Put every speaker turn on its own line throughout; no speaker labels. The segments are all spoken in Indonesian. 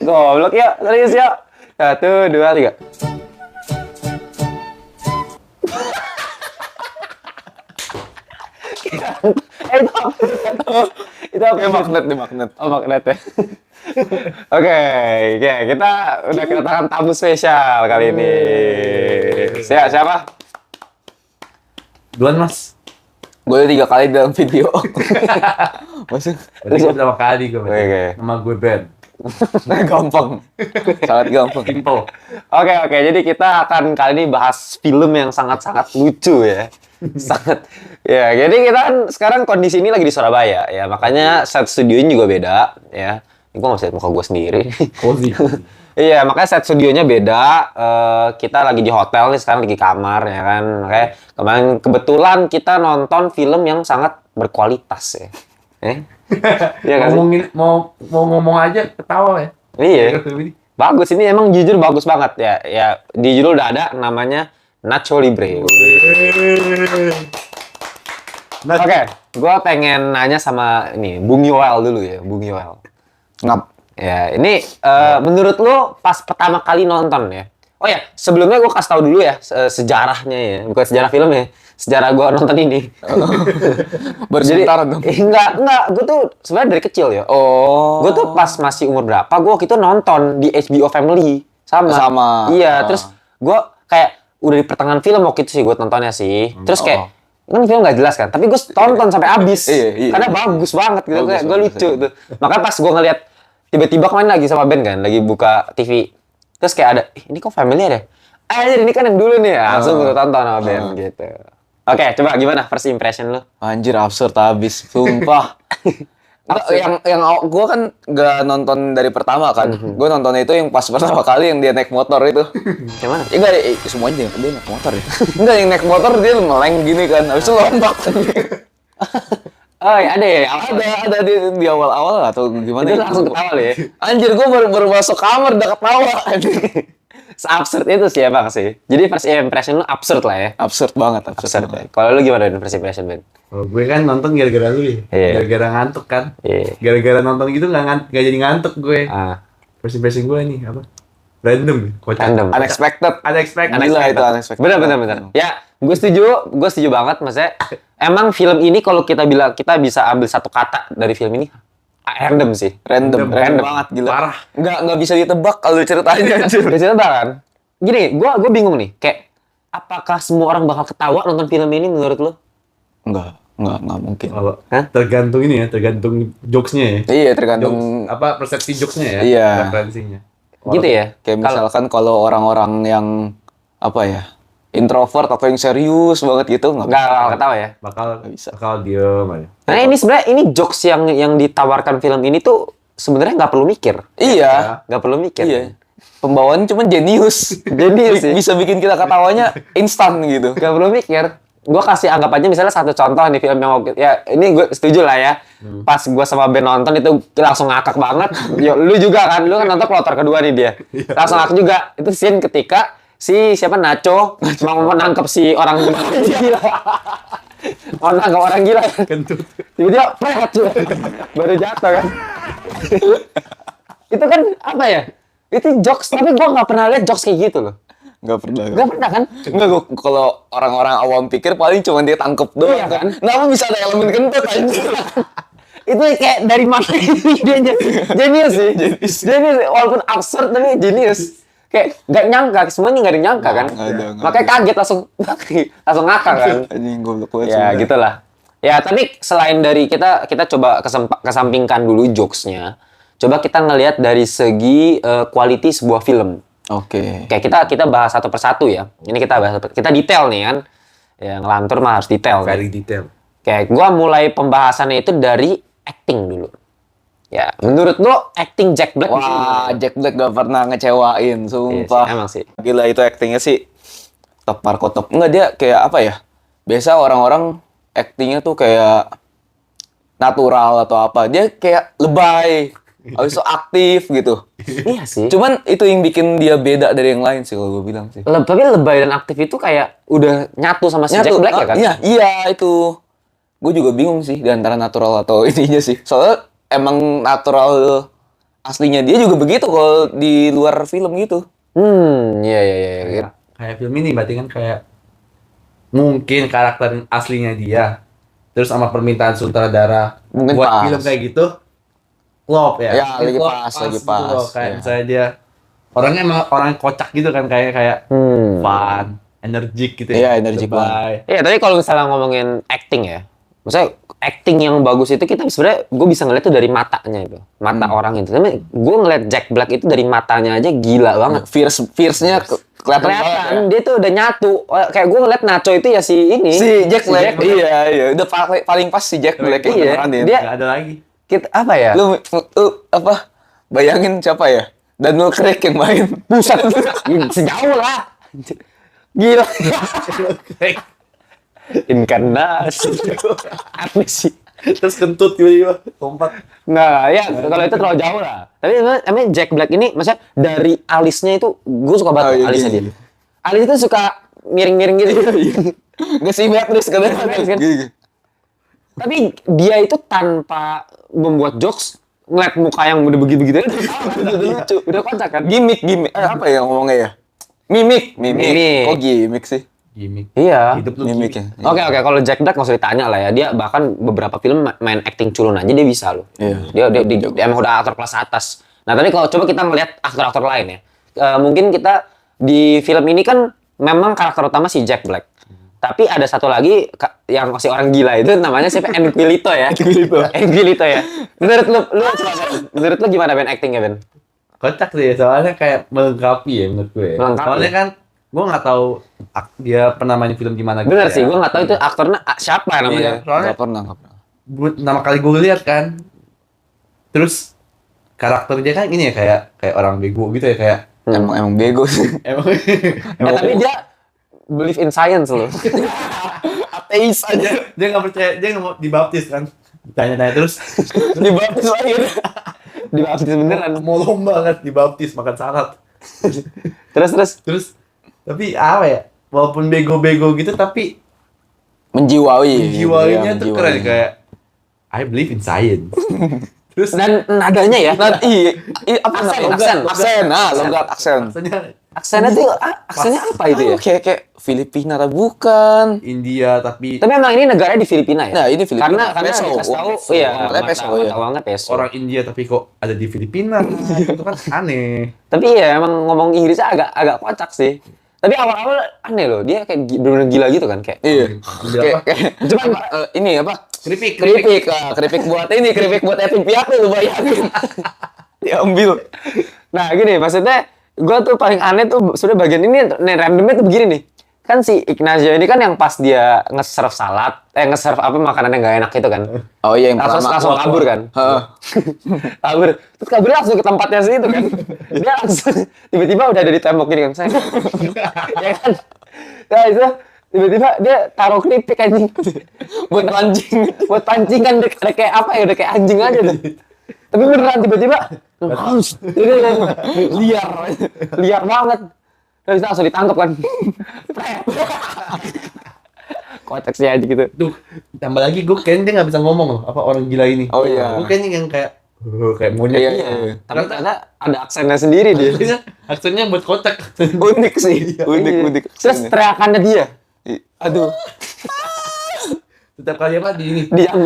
Goblok ya, serius ya. 1, 2, 3. Itu apa?
Magnet.
Oh, magnet ya. Oke, ya, kita udah kedatangan tamu spesial kali ini. Siapa?
Duluan Mas.
Gue 3 kali dalam video. Masuk.
Berarti gue pertama kali gue.
Oke.
Nama gue Ben.
Gampang. Sangat gampang.
Simple.
Oke, jadi kita akan kali ini bahas film yang sangat-sangat lucu ya. Sangat. Ya, jadi kita kan sekarang kondisi ini lagi di Surabaya ya, makanya set studionya juga beda ya. Ini gue nggak bisa lihat muka gue sendiri.
Cozy.
Iya, makanya set studionya beda. Kita lagi di hotel nih, sekarang lagi kamar ya kan. Makanya kemarin kebetulan kita nonton film yang sangat berkualitas ya. Iya kan?
Mau ngomong aja ketawa ya.
Iya. Bagus, ini emang jujur bagus banget ya. Ya, di judul udah ada namanya Nacho Libre. Oke, gue pengen nanya sama ini Bung Yoel dulu ya, Bung Yoel.
Ngap.
Ya, ini menurut lo pas pertama kali nonton ya? Oh ya, sebelumnya gue kasih tahu dulu ya sejarahnya ya, bukan sejarah film ya, sejarah gue nonton ini.
Bersebentar dong.
Enggak, gue tuh sebenarnya dari kecil ya.
Oh.
Gue tuh pas masih umur berapa, gue waktu itu nonton di HBO Family sama. Iya, terus gue kayak udah di pertengahan film waktu itu sih gue nontonnya sih. Terus kayak kan film nggak jelas kan, tapi gue tonton sampai habis.
Iya.
Karena bagus banget gitu, kayak gue
Bagus,
lucu tuh. Makanya pas gue ngeliat tiba-tiba kemarin lagi sama Ben kan, lagi buka TV. Terus kayak ada, ini kok familiar ya? Ini kan yang dulu nih, langsung gue tonton sama Ben gitu. Oke, coba gimana first impression lu?
Anjir, absurd abis. Sumpah. yang gue kan gak nonton dari pertama kan. Gue nonton itu yang pas pertama kali yang dia naik motor itu.
Yang mana?
Ya enggak, semuanya dia naik motor ya. Enggak, yang naik motor dia meleng gini kan. Habis itu lompat.
Oh, ya, ada ya?
Ada di awal-awal atau gimana?
Itu langsung ketawa ya?
Anjir, gue baru masuk kamar udah ketawa.
Se-absurd itu sih emang sih. Jadi first impression lu absurd lah ya?
Absurd banget.
Absurd ya. Kalau lu gimana first impression, Ben?
Oh, gue kan nonton gara-gara lu ya.
Iya.
Gara-gara ngantuk kan.
Iya.
Gara-gara nonton gitu nggak jadi ngantuk gue. First impression gue nih apa? Random. Kocak.
Random.
Unexpected.
Gila
itu unexpected.
Bener. Ya, gue setuju banget, maksudnya. Emang film ini kalau kita bisa ambil satu kata dari film ini, random sih.
Random banget, gila.
Parah.
Nggak bisa ditebak kalau ceritanya.
Udah cerita kan? Gini, gue bingung nih, kayak apakah semua orang bakal ketawa nonton film ini menurut lo?
Nggak mungkin.
Kalau tergantung ini ya, tergantung jokes-nya ya.
Iya, tergantung
persepsi jokes-nya ya,
Iya.
referensinya.
Gitu ya?
Kayak misalkan kalau orang-orang yang introvert atau yang serius banget gitu
Nggak bakal ketawa ya?
Bakal
bisa.
diem aja.
Nah ini sebenarnya jokes yang ditawarkan film ini tuh sebenarnya nggak perlu mikir.
Iya.
Nggak perlu mikir.
Iya. Pembawaannya cuma jenius.
Jenius sih.
Bisa bikin kita ketawanya instan gitu.
Nggak perlu mikir. Gue kasih anggap aja misalnya satu contoh nih film yang ya ini gue setuju lah ya. Pas gue sama Ben nonton itu langsung ngakak banget. Lu juga kan, lu kan nonton kloter kedua nih dia. Langsung ngakak juga. Itu scene ketika siapa Nacho mau menangkap si orang gila. Mau nangkap orang gila.
Kentut.
Tiba-tiba pret baru jatuh kan. Itu kan apa ya? Itu jokes, tapi gue nggak pernah lihat jokes kayak gitu loh.
Nggak pernah.
Nggak pernah kan?
Enggak, kalau orang-orang awam pikir paling cuma dia tangkep doang
Iya kan?
Kenapa bisa ada elemen kentut aja?
Itu kayak dari mana ini dia jenius sih. Jenius, walaupun absurd tapi jenius. Kayak nggak nyangka, semuanya nggak nyangka kan?
Nggak
Makanya kaget langsung ngakak kan?
Anjing goblok banget.
Ya gitulah. Ya tapi selain dari kita coba kesampingkan dulu jokesnya. Coba kita ngelihat dari segi quality sebuah film.
Oke.
Kayak kita bahas satu persatu ya. Ini kita detail nih kan. Ya ngelantur mah harus detail.
Very
Kan?
detail.
Kayak gua mulai pembahasannya itu dari acting dulu. Ya, menurut lo acting Jack Black
Wah, Jack Black gak pernah ngecewain, sumpah.
Iya sih, emang sih.
Gila itu actingnya sih top Marco top. Enggak, dia kayak apa ya? Biasa orang-orang actingnya tuh kayak natural atau apa. Dia kayak lebay. Habis itu aktif gitu.
Iya sih.
Cuman itu yang bikin dia beda dari yang lain sih kalau gue bilang sih.
Tapi lebay dan aktif itu kayak udah nyatu sama si Jack Black ya kan?
Iya itu. Gue juga bingung sih di antara natural atau ininya sih. Soalnya emang natural aslinya dia juga begitu kalau di luar film gitu.
Iya.
Kayak film ini berarti kan kayak mungkin karakter aslinya dia terus sama permintaan sutradara
Mungkin
buat
pas.
film kayak gitu klop ya.
Ya,
Mungkin
lagi
klop,
pas, lagi
gitu
pas,
loh. Kayak
ya.
misalnya dia orangnya emang orang kocak gitu kan kayak fun, energik gitu
Iya, energik
lebay.
Iya, tapi kalau misalnya ngomongin acting ya, maksudnya acting yang bagus itu kita sebenarnya gue bisa ngeliat tuh dari matanya itu, mata orang itu. Tapi gue ngeliat Jack Black itu dari matanya aja gila banget.
Fierce-nya kelihatan banget ya.
Kelihatan dia tuh udah nyatu. Kayak gue ngeliat Nacho itu ya si ini.
Si Jack Black. Iya. Udah paling pas si Jack Black
Iya,
meranin.
dia-
Nggak ada lagi.
Kita apa ya?
Lu apa? Bayangin siapa ya? Daniel Craig yang main.
Buset, sejauh lah. Gila. Inkarnasi. Apa sih?
Terus kentut tiba-tiba lompat.
Nggak, ya kalau itu terlalu jauh lah. Tapi emang Jack Black ini, maksudnya dari alisnya itu, gue suka banget
iya,
alisnya
iya,
dia. Alis itu suka miring-miring gitu.
Nggak sih Beatrice kadang
Kan? Tapi dia itu tanpa membuat jokes, ngeliat muka yang udah begitu-begitu, udah lucu, udah kocak kan?
Gimik. Apa ya ngomongnya ya? Mimik.
Mimik.
Kok gimik sih?
Gimik.
Iya.
Hidup lu
Mimik
gimik.
ya.
Oke, kalau Jack Black nggak usah ditanya lah ya. Dia bahkan beberapa film main acting culun aja dia bisa loh.
Iya.
Dia emang udah aktor kelas atas. Nah, tadi kalau coba kita ngeliat aktor-aktor lain ya. Mungkin kita di film ini kan memang karakter utama si Jack Black. Tapi ada satu lagi yang si orang gila itu namanya siapa? Enquilito ya. Enquilito ya. Menurut lu gimana Ben actingnya Ben?
Kocak sih, soalnya kayak melengkapi ya menurut gue.
Melengkapi.
Soalnya kan gue nggak tahu dia pernah main film gimana gitu.
Bener
ya.
sih, gue nggak tahu itu aktornya siapa
Iya,
namanya.
soalnya
Nggak pernah.
pertama kali gue lihat kan. Terus karakternya kan ini ya kayak orang bego gitu ya kayak
Emang bego sih.
emang
Tapi dia believe in science loh.
Ateis aja.
dia nggak percaya, dia nggak mau dibaptis kan. Tanya-tanya terus
Dibaptis lagi.
Dibaptis beneran.
mau lomba kan dibaptis makan salad.
Terus
Tapi apa ya? Walaupun bego-bego gitu tapi
Menjiwai.
jiwanya
Iya,
tuh keren kayak I believe in science. Terus
dan nadanya ya.
Apa
Aksen.
logat aksen.
maksudnya
Aksennya apa itu ya?
Kayak Filipina atau bukan?
India tapi
Tapi emang ini negaranya di Filipina ya?
Nah, ini Filipina.
Karena
Peso.
dikasih tahu,
Peso.
iya,
Katanya peso, ya.
uangnya peso.
orang India tapi kok ada di Filipina. Itu kan aneh.
Tapi ya emang ngomong Inggrisnya agak kocak sih. Tapi awal-awal aneh loh, dia kayak bener-bener gila gitu kan kayak.
Iya.
Gila apa?
Cuman ini apa?
Keripik.
Keripik buat Epic Piatu lu bayangin. Diambil.
Nah gini, maksudnya gue tuh paling aneh tuh sudah bagian ini nih randomnya tuh begini nih. Kan si Ignacio ini kan yang pas dia nge-serve salad, nge-serve apa makanan yang gak enak itu kan.
Oh iya yang
Langsung kabur kan.
Heeh.
kabur. Terus kaburnya langsung ke tempatnya situ kan. Dia langsung tiba-tiba udah ada di tembok gini kan. Saya. Ya kan. Nah itu tiba-tiba dia taruh keripik anjing.
Buat pancing.
Buat pancing kan udah kayak apa ya, udah kayak anjing aja tuh. Tapi beneran tiba-tiba liar banget. Terus langsung ditangkap kan. Kocak sih aja gitu.
Tuh, tambah lagi gue kayaknya dia nggak bisa ngomong loh, apa orang gila ini.
Oh, iya.
Gue kayaknya yang kayak monyet.
Iya,
gitu.
iya.
Tapi ternyata ada aksennya sendiri dia.
Aksennya buat kocak.
Unik sih. Unik.
Terus teriakannya dia. Aduh,
Setiap kali apa di ini.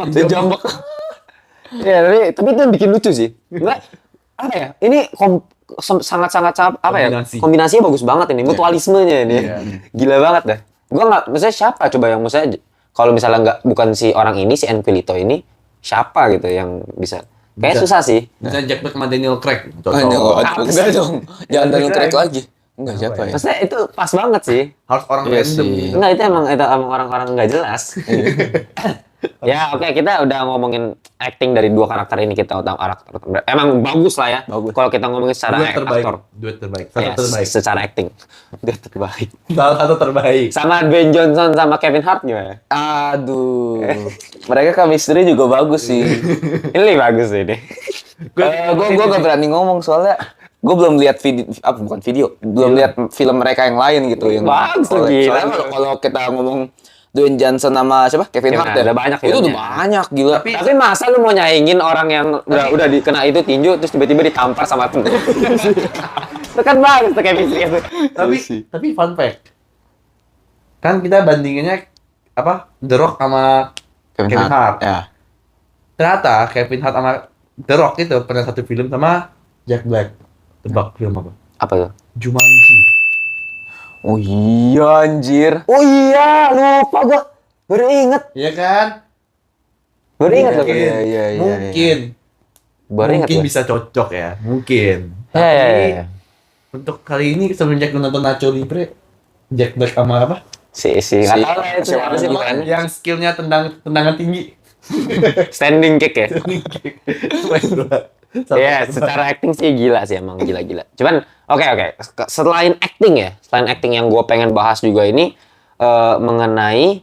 dia jambak. Ya, tapi itu yang bikin lucu sih. Enggak, apa ya? Ini sangat-sangat apa ya?
Kombinasi.
Kombinasinya bagus banget ini, mutualismenya ini.
Iya.
Gila banget dah. Gua nggak, maksudnya siapa coba yang maksudnya kalau misalnya nggak bukan si orang ini, si Enquilito ini, siapa gitu yang bisa? Kayak
Bisa.
susah sih.
Misalnya Jack Black sama Daniel Craig.
Enggak dong. Jangan Daniel Craig lagi. Enggak siapa ya?
Maksudnya itu pas banget sih.
Harus orang
Iya
random.
sih.
Enggak, itu emang orang-orang nggak jelas. Ya oke, kita udah ngomongin acting dari dua karakter ini, kita udah karakter emang bagus lah ya.
Bagus.
Kalau kita ngomongin secara
Duet terbaik.
aktor,
Duet terbaik.
ya,
Satu terbaik.
secara acting, dia terbaik.
Salah satu terbaik.
Sama Dwayne Johnson sama Kevin Hart gimana?
Aduh. Mereka chemistry juga bagus sih.
Ini bagus ini.
Gue gak berani ngomong soalnya gue belum lihat belum lihat film mereka yang lain gitu yang
Bagus
soalnya
lagi.
kalau kita ngomong Dwayne Johnson sama siapa? Kevin
Kevin
Hart
Hart,
ya?
ada banyak
Itu udah
filmnya.
banyak gila.
Tapi masa lu mau nyaingin orang yang udah dikena itu tinju terus tiba-tiba ditampar sama itu kan bagus tuh chemistry itu.
Tapi fun fact. Kan kita bandinginnya apa? The Rock sama Kevin Hart.
Ya.
Ternyata Kevin Hart sama The Rock itu pernah satu film sama Jack Black. Tebak film apa?
Apa tuh?
Jumanji.
Oh iya anjir.
Oh iya, lupa gua. Baru inget.
Iya kan?
Baru inget loh.
Mungkin.
Iya.
Mungkin.
Baru inget
Mungkin
loh.
bisa cocok ya. Mungkin.
Ya,
Tapi
ya, ya.
untuk kali ini semenjak nonton Nacho Libre, Jack Black sama apa?
Si nggak tahu lah itu
siapa
siapa sih
namanya?
bukan.
Yang skillnya tendangan tinggi.
Standing kick ya.
Satu-
Iya, secara acting sih gila sih emang gila-gila. Cuman oke. Selain acting ya, selain acting yang gue pengen bahas juga ini mengenai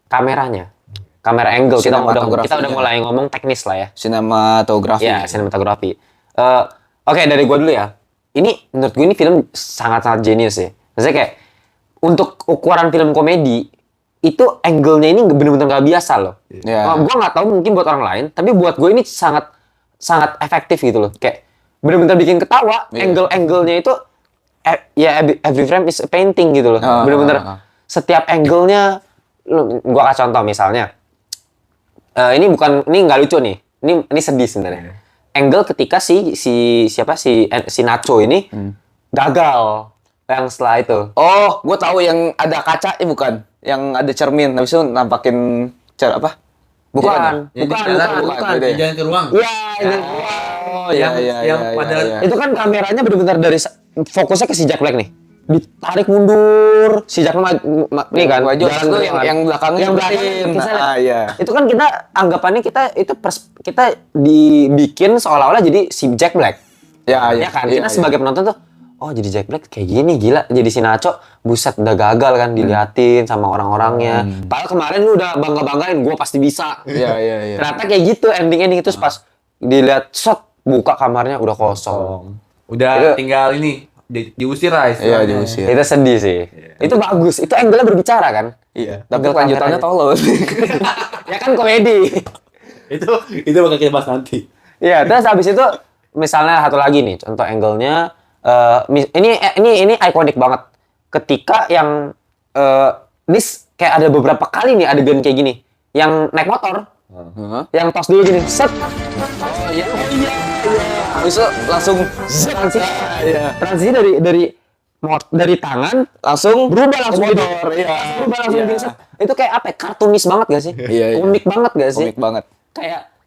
kameranya, kamera angle.
Sinematografinya.
Kita udah mulai ngomong teknis lah ya.
Sinematografi.
Ya, sinematografi. Oke, dari gue dulu ya. Ini menurut gue ini film sangat-sangat jenius ya. Maksudnya kayak untuk ukuran film komedi itu angle-nya ini bener-bener nggak biasa loh.
Iya.
Gue nggak tahu mungkin buat orang lain, tapi buat gue ini sangat efektif gitu loh. Kayak bener-bener bikin ketawa.
Iya.
Angle-nya itu ya every frame is a painting gitu loh.
Ah,
Bener-bener
ah, ah.
setiap angle-nya. Gue kasih contoh misalnya. Ini nggak lucu nih. Ini sedih sebenarnya. Angle ketika si Nacho ini gagal yang setelah itu.
Oh, gue tahu yang ada kaca, bukan? Yang ada cermin, habis itu nampakin apa?
Bukan.
Yang di jalan,
bukan.
Di jalan ke ruang.
Iya, ini.
Oh,
yang pada
Itu kan kameranya benar-benar dari fokusnya ke si Jack Black nih. Ditarik mundur, si Jack Black nih kan.
Wajah
jalan
itu
ke
yang belakangnya
yang belakang.
sebutin.
Kita lihat.
Ah, iya.
Itu kan kita anggapannya kita dibikin seolah-olah jadi si Jack Black.
Ya
Kan kita sebagai penonton tuh, oh jadi Jack Black kayak gini gila. Jadi si Nacho buset udah gagal kan diliatin sama orang-orangnya. Padahal kemarin lu udah bangga-banggain gue pasti bisa.
Iya.
Ternyata kayak gitu ending itu pas dilihat shot buka kamarnya udah kosong.
udah tinggal ini diusir lah
Iya,
istilahnya.
diusir.
Itu sedih sih. Itu bagus. Itu angle-nya berbicara kan.
Iya. Tapi
Angle
lanjutannya
kameranya.
tolol.
Ya kan komedi.
Itu bakal kita bahas nanti.
Iya, terus habis itu misalnya satu lagi nih, contoh angle-nya ini ikonik banget. Ketika yang kayak ada beberapa kali nih adegan kayak gini. Yang naik motor, yang tos dulu gini, set.
Oh iya. Habis itu langsung
Transisi dari tangan
langsung
berubah langsung gitu.
motor. Iya.
Berubah langsung gitu. Set. Itu kayak apa ya? Kartunis banget gak sih?
Iya.
Komik banget gak sih?
Komik banget.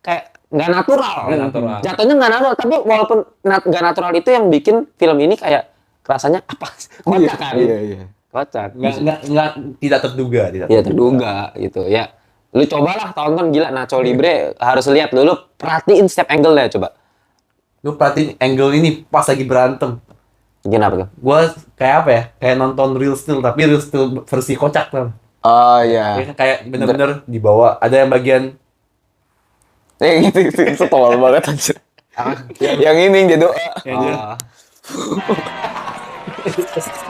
Kayak nggak natural.
Nggak natural.
Jatuhnya nggak natural, tapi walaupun nggak natural itu yang bikin film ini kayak rasanya apa? Kocak kan?
Iya.
Kocak.
Nggak tidak terduga, tidak.
Ya terduga gitu ya. Lu cobalah tonton gila Nacho Libre, harus lihat dulu, perhatiin setiap angle-nya coba.
Lu perhatiin angle ini pas lagi berantem.
Kenapa tuh?
Gua kayak apa ya? Kayak nonton real still, tapi real still versi kocak kan.
Oh iya.
Kayak bener-bener di bawah. Ada yang bagian
Itu tolol banget anjir. Yang ini yang dia doa.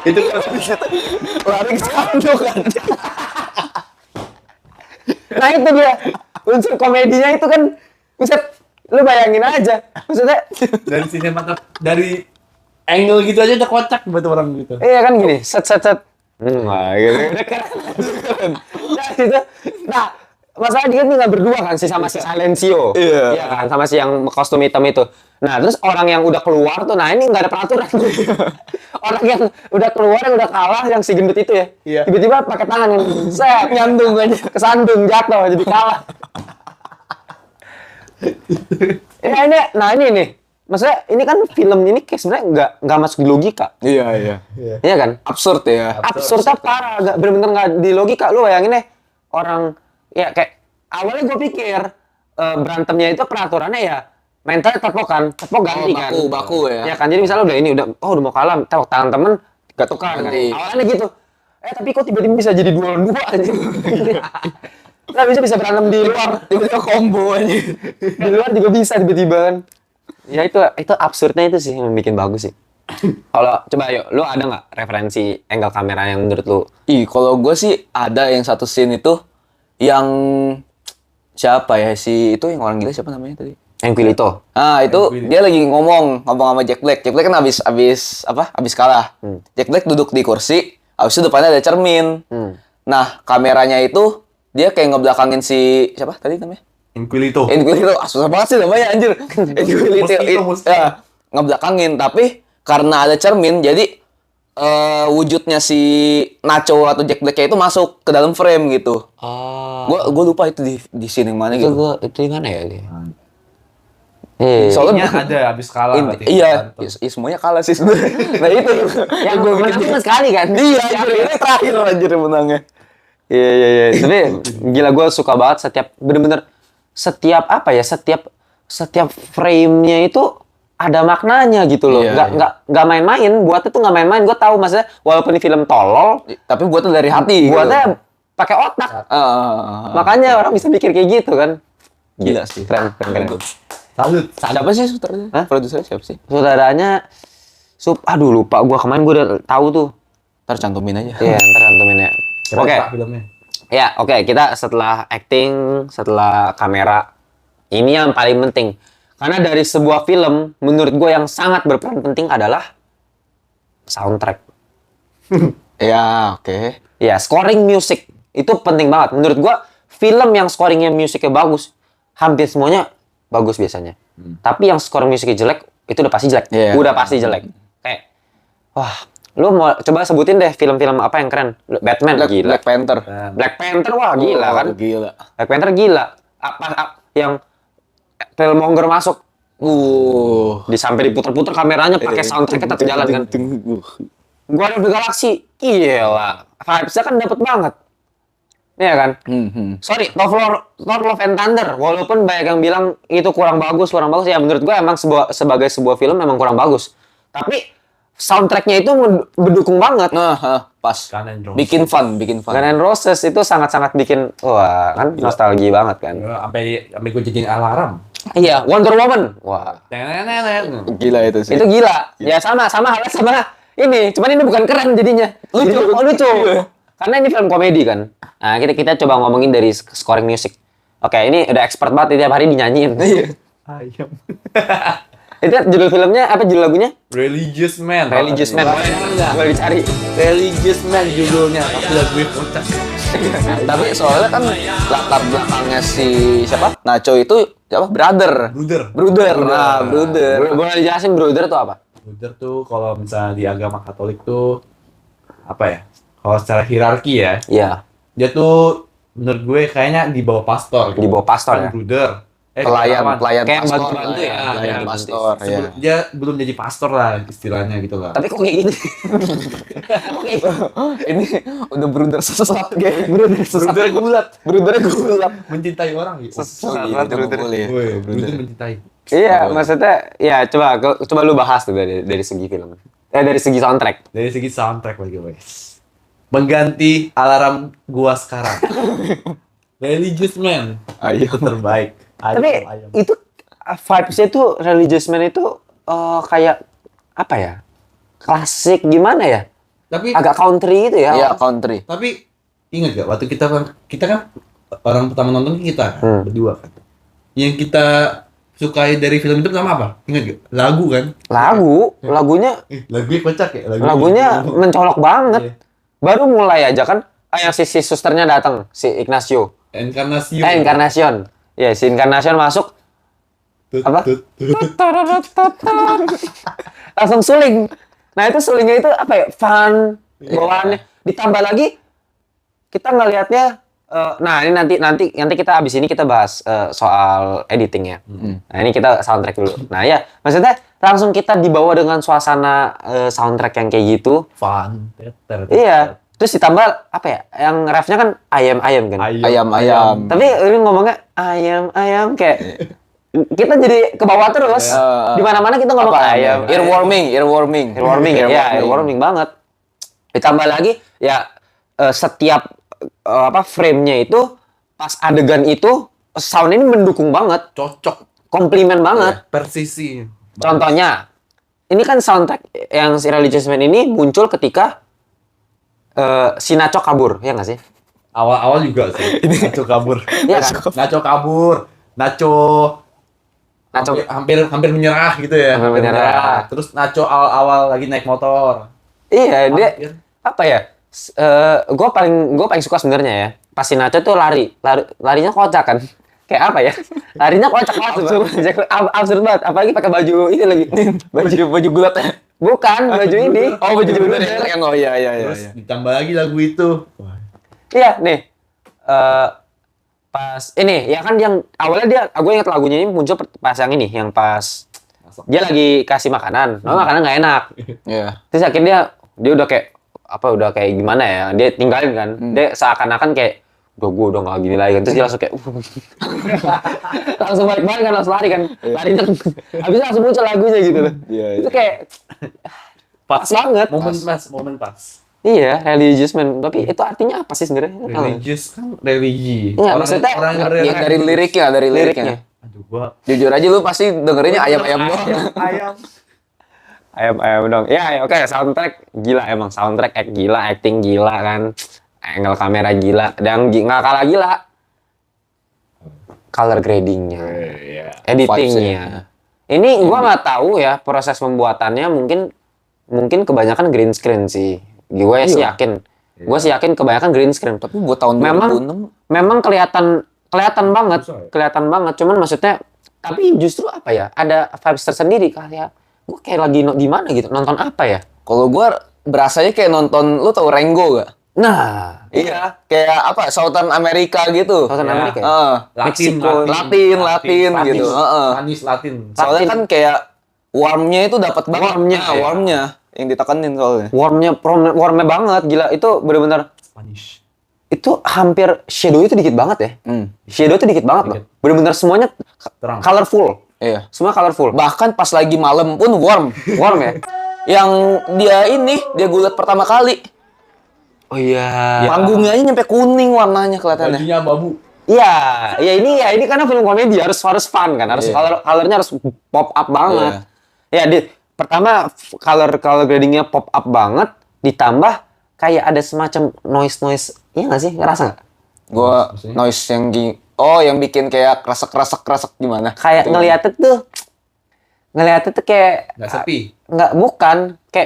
itu
Lari ke sandok kan.
Nah itu dia, unsur komedinya itu kan, buset, lu bayangin aja. Maksudnya,
dari dari angle gitu aja udah kocak buat orang gitu.
iya kan gini, set. Wah, gitu. Udah keren. Nah, gitu. Nah, masalah dia nih nggak berdua kan sih sama si Silencio.
Iya.
Iya kan, sama si yang kostum hitam itu. Nah, terus orang yang udah keluar tuh, nah ini nggak ada peraturan. Orang yang udah keluar, yang udah kalah, yang si gendut itu ya.
Iya.
Tiba-tiba pakai tangan yang set, nyandung aja, kesandung, jatuh, jadi kalah. Ya ini nih. Maksudnya ini kan film ini kayak sebenarnya nggak masuk di logika.
Iya.
Iya kan?
Absurd ya.
Absurdnya parah, bener-bener nggak di logika. Lu bayangin deh, orang ya kayak awalnya gue pikir berantemnya itu peraturannya ya mentalnya tepok ganti kan.
Baku ya.
Ya kan, jadi misalnya udah mau kalah, tepok tangan temen, tukar kan.
Ganti.
Awalnya gitu. Tapi kok tiba-tiba bisa jadi 2-2 aja. Nah, bisa berantem di luar,
Tiba-tiba combo aja.
di luar juga bisa tiba-tiba kan. Ya itu absurdnya itu sih yang bikin bagus sih. Kalau coba yuk, lu ada nggak referensi angle kamera yang menurut lu?
Kalau gue sih ada yang satu scene itu yang siapa ya si itu yang orang gila siapa namanya tadi?
Yang Pilito.
Itu dia lagi ngomong sama Jack Black. Jack Black kan habis kalah. Jack Black duduk di kursi, habis itu depannya ada cermin. Nah, kameranya itu dia kayak ngebelakangin si siapa tadi namanya?
Inquilito.
Susah banget sih namanya anjir.
Mosquito.
Ya, ngebelakangin, tapi karena ada cermin jadi wujudnya si Nacho atau Jack Black itu masuk ke dalam frame gitu. Gua lupa itu di scene yang mana
Itu
gitu.
itu di mana ya dia?
Soalnya ada habis kalah berarti.
Iya, semuanya kalah sih sebenarnya. Nah itu
Yang gue bilang cuma sekali kan?
Iya, ini terakhir anjir menangnya.
Iya. Tapi gila gue suka banget bener-bener setiap apa ya, setiap frame-nya itu ada maknanya gitu loh.
Iya,
Nggak main-main. Buatnya tuh nggak main-main. Gue tahu maksudnya walaupun ini film tolol,
Tapi buatnya dari hati.
buatnya pakai otak. Makanya orang bisa mikir kayak gitu kan.
Gila sih.
Keren.
Salut.
Siapa sih sutradaranya?
Hah?
Produsernya siapa sih?
Saudaranya, aduh lupa gue kemarin gue udah tahu tuh.
Ntar cantumin aja.
Iya, ntar cantumin ya.
Keren,
Oke.
Pak, filmnya.
Ya, oke. Kita setelah acting, setelah kamera, ini yang paling penting. Karena dari sebuah film, menurut gue yang sangat berperan penting adalah soundtrack.
Ya, oke.
Ya, scoring music. Itu penting banget. Menurut gue, film yang scoringnya musiknya bagus, hampir semuanya bagus biasanya. Tapi yang scoring musiknya jelek, itu udah pasti jelek.
Iya.
Udah pasti jelek. Kayak, wah, lu mau coba sebutin deh film-film apa yang keren? Batman, gila.
Black Panther.
Black Panther, wah gila kan?
Gila.
Black Panther gila. Apa yang Killmonger masuk sampai diputer-puter kameranya pakai soundtracknya tetap jalan kan. Guardian of the Galaxy, gila. Vibes-nya kan dapet banget. Iya kan? Sorry, Thor Love and Thunder. Walaupun banyak yang bilang itu kurang bagus. Ya menurut gue emang sebagai sebuah film memang kurang bagus. Tapi soundtracknya itu mendukung banget.
Pas.
Guns N' Roses.
Bikin fun.
Guns N' Roses itu sangat-sangat bikin, wah kan nostalgia banget kan.
Sampai gue jadiin alarm.
Iya, Wonder Woman. Wah,
Nenek.
Gila itu sih.
itu gila. Ya sama halnya sama ini. Cuman ini bukan keren jadinya. Lucu. Karena ini film komedi kan. Nah, kita coba ngomongin dari scoring music. Oke, ini udah expert banget tiap hari dinyanyiin.
Ayam.
Itu judul filmnya apa, judul lagunya?
Religious Man.
Religious Man. Boleh dicari.
Religious Man judulnya. Tapi lagu kocak.
Tapi soalnya kan latar belakangnya si siapa? Nacho itu siapa? Brother. Nah, brother.
Boleh dijelasin brother tuh apa?
Brother tuh kalau misalnya di agama Katolik tuh apa ya? Kalau secara hierarki ya,
Iya.
dia tuh menurut gue kayaknya di bawah pastor.
Di bawah pastor ya?
Brother.
Pelayan
Kayak
pastor.
bantu-bantu ya?
Pelayan pastor, ya.
Dia belum jadi pastor lah istilahnya gitu lah.
Tapi kok kayak gini?
Ini udah brother sesat kayak.
Brother gulat.
Brother gulat.
Mencintai orang gitu.
Brother.
Woi, brother mencintai.
Iya, maksudnya ya coba lu bahas tuh dari segi film. Dari segi soundtrack.
Dari segi soundtrack lagi guys. Mengganti alarm gua sekarang. Religious Man. Itu terbaik.
Tapi itu vibes-nya tuh Religious Man itu kayak apa ya? Klasik gimana ya?
Tapi
Agak country gitu ya.
Iya, country.
tapi ingat gak waktu kita kan orang pertama nonton kita kan, berdua kan. Yang kita sukai dari film itu pertama apa? Ingat gak? Lagu kan?
Lagunya
Lagunya kocak ya?
lagunya mencolok banget.
Iya.
Baru mulai aja kan yang si susternya datang, si Ignacio.
Encarnacion.
Ya, si Encarnacion masuk apa? Langsung suling. Nah, itu sulingnya itu apa ya? Fun bawaannya. Ditambah lagi kita ngelihatnya nah, ini nanti kita abis ini kita bahas soal editing ya. Nah, ini kita soundtrack dulu. Nah, ya, maksudnya langsung kita dibawa dengan suasana soundtrack yang kayak gitu.
Fun.
Iya. Terus ditambah apa ya? Yang refnya kan ayam-ayam kan.
Ayam.
Tapi ini ngomongnya ayam-ayam kayak kita jadi ke bawah terus. Di mana-mana kita ngomong ayam.
Earworming.
Earworming banget. Ditambah lagi ya setiap frame-nya itu pas adegan itu sound ini mendukung banget,
Cocok.
komplimen banget.
Persisi.
Contohnya ini kan soundtrack yang si Religious Man ini muncul ketika si Nacho kabur, ya nggak sih?
Awal-awal juga sih. Nacho kabur.
Iya kan?
Nacho kabur. Nacho hampir menyerah gitu ya.
Hampir menyerah.
Terus Nacho awal-awal lagi naik motor.
Iya, dia
Hampir.
apa ya? Gue paling suka sebenarnya ya. Pas si Nacho tuh larinya kocak kan. Kayak apa ya? Larinya kocak banget. Absurd banget. Apalagi pakai baju ini lagi.
Baju gulat ya.
Bukan baju ini.
Oh, baju gulat yang iya.
Terus ditambah lagi lagu itu.
Iya, nih. Pas ini ya kan yang awalnya gue ingat lagunya ini muncul pas yang ini, yang pas dia lagi kasih makanan. Makanan nggak enak.
Iya.
Terus akhirnya dia udah kayak gimana ya, dia tinggalin kan. Dia seakan-akan kayak gue udah nggak gini lagi kan. Terus dia langsung kayak langsung balik kan, langsung lari kan. Larinya habis langsung muncul lagunya gitu loh.
Iya.
Itu kayak pas banget.
Momen pas.
Iya, religious man. Tapi itu artinya apa sih sebenarnya?
Religious kan religi.
Iya, maksudnya
Ya, dari liriknya.
Aduh, gua
Jujur aja lu pasti dengerinnya ayam-ayam doang.
ayam.
Ayam dong. Ya, oke. Soundtrack gila emang. Soundtrack gila, acting gila kan. Angle kamera gila. Dan nggak kalah gila. Color gradingnya,
Iya.
editingnya. Ini gua nggak tahu ya proses pembuatannya, mungkin kebanyakan green screen sih. Gue sih yakin. Gue sih yakin kebanyakan green screen.
Tapi buat tahun 2006
Memang kelihatan banget,
Susah ya?
kelihatan banget. Cuman maksudnya, tapi justru apa ya? Ada vibes tersendiri kayak gue kayak lagi di mana gitu, nonton apa ya?
kalau gua berasanya kayak nonton, lu tau Rango gak?
Nah,
Iya, kayak apa? Southern America gitu.
Southern
Ya.
Amerika. Ya?
Latin gitu. Heeh.
Manis Latin.
Soalnya kan kayak warmnya itu dapat banget.
Warmnya,
Nah,
ya.
warmnya yang ditekenin soalnya.
Warmnya banget, gila. Itu bener-bener,
Spanish.
itu hampir shadow itu dikit banget ya. Shadow itu dikit banget loh. Bener-bener semuanya
Terang.
colorful.
Iya.
Semua colorful.
Bahkan pas lagi malam pun warm.
Warm ya?
Yang dia gulat pertama kali.
Oh iya.
Panggungnya aja nyampe kuning warnanya kelihatannya.
Bajunya babu.
Iya, ini karena film komedi harus fun kan, harus colornya harus pop up banget. Ya pertama color gradingnya pop up banget, ditambah kayak ada semacam noise, iya nggak sih, ngerasa nggak?
Gua noise yang bikin kayak kresek gimana?
Kayak ngeliatnya tuh kayak
Nggak sepi.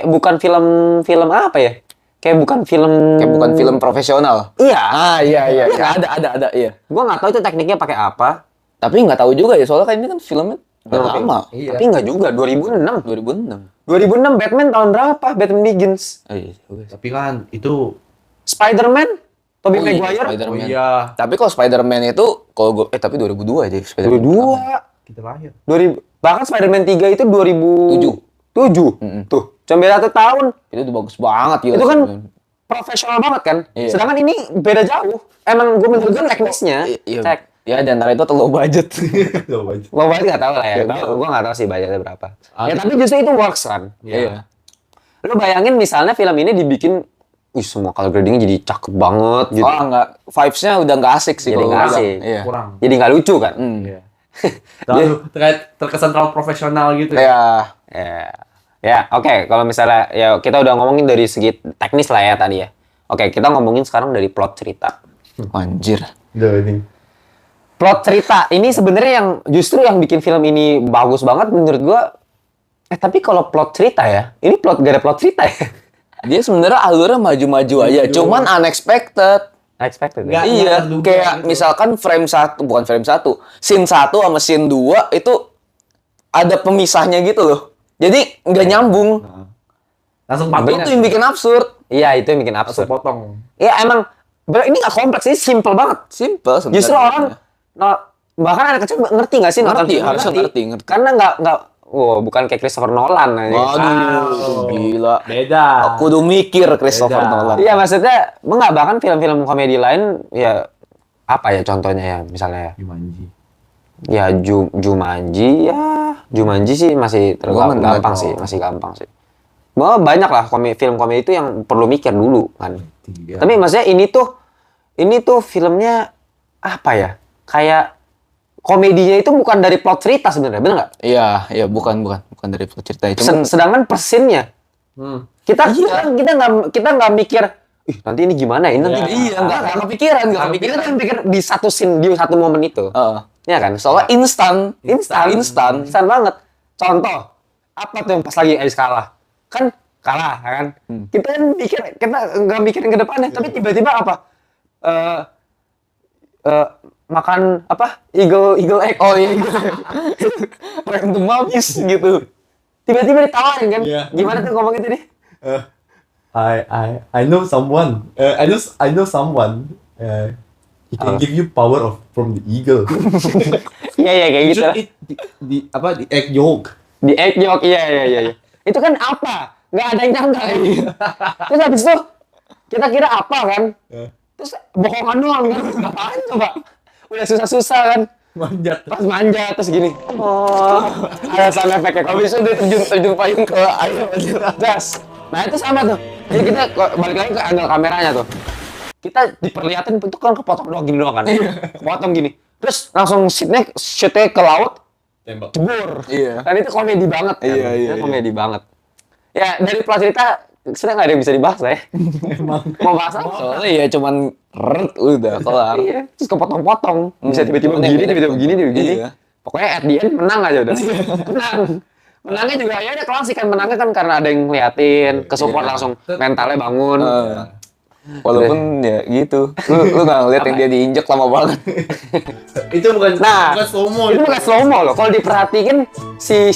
bukan film apa ya? Kayak bukan
film profesional.
Iya.
Iya.
Iya,
Ada, iya.
Gua nggak tahu itu tekniknya pakai apa.
Tapi nggak tahu juga ya, soalnya kan ini kan filmnya udah lama.
Iya.
Tapi nggak juga, 2006.
2006.
Batman tahun berapa? Batman Begins.
Oh, iya.
Tapi kan itu
Spider-Man? Tobey
Oh, iya,
Maguire?
Spider-Man.
iya,
Tapi kalau Spider-Man itu, tapi 2002 aja Spider-Man.
2002.
kita lahir.
2000. Bahkan Spider-Man 3 itu 2007. Tuh, cuma beda 1 tahun.
Itu udah bagus banget gila.
Itu kan
Spider-Man.
profesional banget kan?
Iya.
Sedangkan ini beda jauh. Emang gue menurut gue teknisnya,
Iya.
cek.
Ya, di antara itu low budget.
Tuh, baju.
Lo banget nggak tahu lah ya.
Nggak tahu.
Gue nggak tahu sih budgetnya berapa.
Ah,
Ya tapi justru itu works kan.
Iya.
Lo bayangin misalnya film ini dibikin, semua color gradingnya jadi cakep banget gitu.
Oh, enggak. Vibes-nya udah nggak asik sih.
Jadi
kalau
nggak
gua bilang.
asik.
Iya.
Kurang.
Jadi nggak lucu kan?
Iya. Terlalu terkesan terlalu profesional gitu.
Kayak
Ya, oke. Kalau misalnya ya kita udah ngomongin dari segi teknis lah ya tadi ya. Oke, kita ngomongin sekarang dari plot cerita.
anjir.
Udah ini.
Plot cerita ini sebenarnya yang justru yang bikin film ini bagus banget menurut gua. Tapi kalau plot cerita ya, ini gak ada plot cerita ya.
Dia sebenarnya alurnya maju-maju aja, cuman unexpected.
Unexpected
Nggak,
ya.
Iya,
terduga
kayak
gitu.
misalkan bukan frame 1, scene 1 sama scene 2 itu ada pemisahnya gitu loh. Jadi nggak nyambung.
Langsung
Itu
patut.
yang bikin absurd.
Iya, itu yang bikin
Langsung
absurd.
potong.
Iya, emang ini gak kompleks, ini simple banget.
Simple sebenarnya.
Justru orang bahkan anak kecil ngerti nggak sih nonton
Ngerti,
film?
harusnya ngerti.
Karena nggak bukan kayak Christopher Nolan aja.
Waduh, gila.
Beda.
Aku udah mikir Christopher
Beda.
Nolan.
Iya, maksudnya enggak, bahkan film-film komedi lain ya apa ya contohnya ya misalnya
Jumanji.
ya Jumanji sih masih
Gua nggak
gampang
tahu.
sih, masih gampang sih. Banyak lah film komedi itu yang perlu mikir dulu kan.
Tiga.
Tapi maksudnya ini tuh filmnya apa ya? Kayak komedinya itu bukan dari plot cerita sebenarnya, bener nggak?
Iya, bukan dari plot cerita. Cuman
Sedangkan persinnya kita nggak mikir, ih nanti ini gimana ya? Ini nanti
nggak kepikiran,
Kita kan pikir di satu scene, di satu momen itu. Ya kan?
Soalnya instan
banget. Contoh, apa tuh yang pas lagi Ais kalah? Kan kalah, kan? Kita kan kita nggak mikirin ke depannya, tapi tiba-tiba apa? Makan apa? Eagle egg.
Oh iya. Random habis gitu.
Tiba-tiba ditawarin kan?
Iya.
Gimana tuh ngomong itu nih?
I know someone. I know someone. He can give you power from the eagle.
Iya kayak
You
gitu.
should eat the egg yolk.
Di egg yolk, iya. Itu kan apa? Nggak ada yang nyangka. Terus habis itu kita kira apa kan? Terus bohongan doang kan? Ngapain coba? Udah susah-susah kan?
Manjat.
Pas manja terus gini. Oh, ada sound effect-nya. Kalau bisa dia terjun payung ke air. Das. Nah itu sama tuh. Jadi kita balik lagi ke angle kameranya tuh. Kita diperlihatin itu kan kepotong doang gini doang kan? Kepotong gini. Terus langsung shootnya ke laut.
Tembak.
Jebur.
Iya.
Dan itu komedi banget kan?
Iya.
Itu komedi banget. Ya dari plot cerita sebenarnya nggak ada yang bisa dibahas lah ya. Mau bahas apa?
Soalnya ya cuman udah kelar.
Iya. Terus kepotong-potong. Bisa tiba-tiba begini, tiba-tiba begini.
Iya.
Pokoknya at the end menang aja udah. Menang. Menangnya juga ya udah klasik kan, menangnya kan karena ada yang ngeliatin, kesupport langsung mentalnya bangun.
Walaupun ya gitu. Lu nggak ngeliat yang dia diinjek lama banget.
Itu bukan slow-mo.
Itu bukan slow mo loh. Kalau diperhatiin si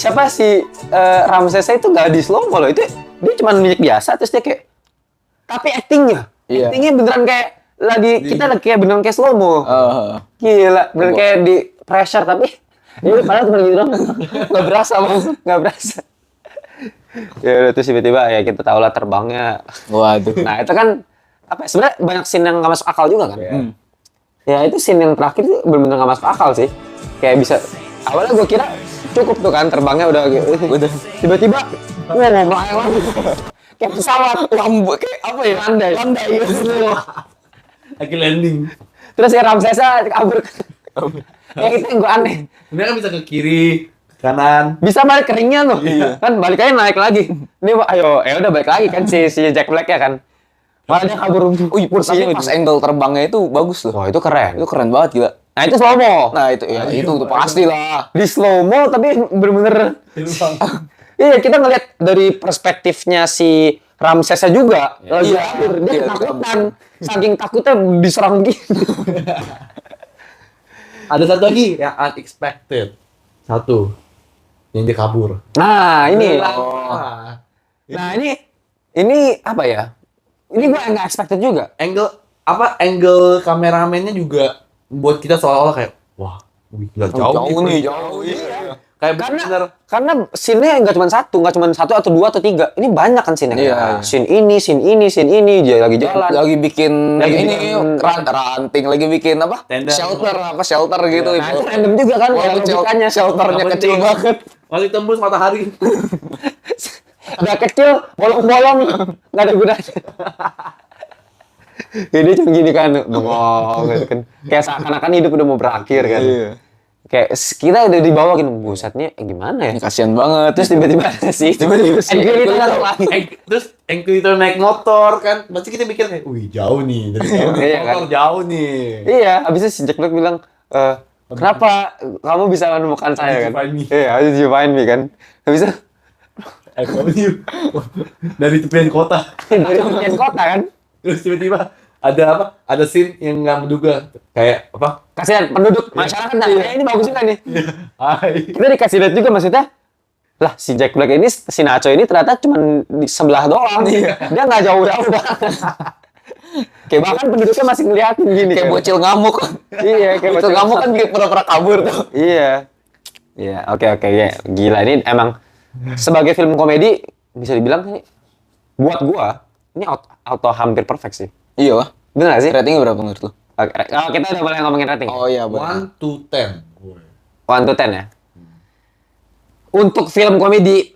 Ramsesnya itu nggak di slow mo loh. Itu dia cuma milik biasa terus dia kayak, tapi actingnya beneran kayak kita lagi kayak beneran kayak slow mo. Gila, beneran kayak di pressure tapi ini padahal cuma gitu doang. Nggak berasa. Ya udah terus tiba-tiba ya kita tahu lah terbangnya.
Waduh.
Nah itu kan apa? Sebenarnya banyak scene yang nggak masuk akal juga kan. Ya itu scene yang terakhir itu benar-benar nggak masuk akal sih. Kayak bisa awalnya gue kira cukup tuh kan terbangnya udah tiba-tiba melayang lagi. Kayak pesawat lambu kayak apa ya? Landai.
Lagi landing.
Terus ya Ramsesnya kabur. Ya itu yang gue aneh.
Dia kan bisa ke kiri, ke kanan.
Bisa balik ke ringnya tuh. Kan balik aja naik lagi. Ini ayo udah balik lagi kan si Jack Black ya kan. Malah dia kabur.
Tapi pas angle terbangnya itu bagus loh.
Wah itu keren.
Itu keren banget gila.
Nah itu slow mo.
Nah itu ya itu pasti lah.
Di slow mo tapi bener-bener. Iya kita ngeliat dari perspektifnya si Ramsesnya juga. Lagi kabur dia ketakutan. Saking takutnya diserang begini.
Ada satu lagi yang unexpected. Satu. Yang dia kabur.
Nah ini.
Nah,
ini apa ya? Ini gue nggak expected juga.
Angle kameramennya juga buat kita seolah-olah kayak wah, gila jauh nih. Kayak
Karena scene-nya nggak cuma satu atau dua atau tiga. Ini banyak kan scene-nya.
Iya.
Scene ini, dia lagi jalan.
Lagi bikin
Lagi
ranting, lagi bikin apa?
Tenda.
Shelter gitu.
Nah itu random juga kan.
Walaupun
Logikanya
shelternya kecil banget.
Masih tembus matahari.
Udah kecil, bolong-bolong, nggak ada gunanya. Ini cuma gini kan, bengong gitu kan. Kayak seakan-akan hidup udah mau berakhir kan.
Iya.
Kayak kita udah dibawa gini, busetnya gimana ya?
Ini kasihan banget.
Terus tiba-tiba si
Terus Enquito naik motor kan, pasti kita mikir kayak, wih jauh nih, dari
Iya, kan?
motor jauh nih.
Iya, habisnya si Jack Black bilang, kenapa kamu bisa menemukan saya kan?
How did you find me?
Iya, how did you find me kan? Habisnya
I found you dari tepian kota.
dari bagian kota kan?
Terus tiba-tiba ada apa? Ada scene yang nggak menduga, kayak apa?
Kasihan penduduk masyarakat. Nah, ini bagus juga nih.
Hai.
Kita dikasih lihat juga maksudnya. Lah, si Jack Black ini, si Nacho ini ternyata cuma di sebelah doang. Dia nggak jauh-jauh banget. Kayak bahkan penduduknya masih ngeliatin gini.
Kayak
kan.
bocil ngamuk.
Iya, kayak
Bocil ngamuk kan dia pura-pura kabur tuh.
Iya. Iya, oke ya. Gila ini emang sebagai film komedi bisa dibilang ini buat gua ini auto hampir perfect sih.
Iya lah.
Bener gak sih?
Ratingnya berapa menurut lu?
Oke, kita udah boleh ngomongin rating.
Oh iya, boleh.
1 to 10.
1 to 10 ya. Untuk film komedi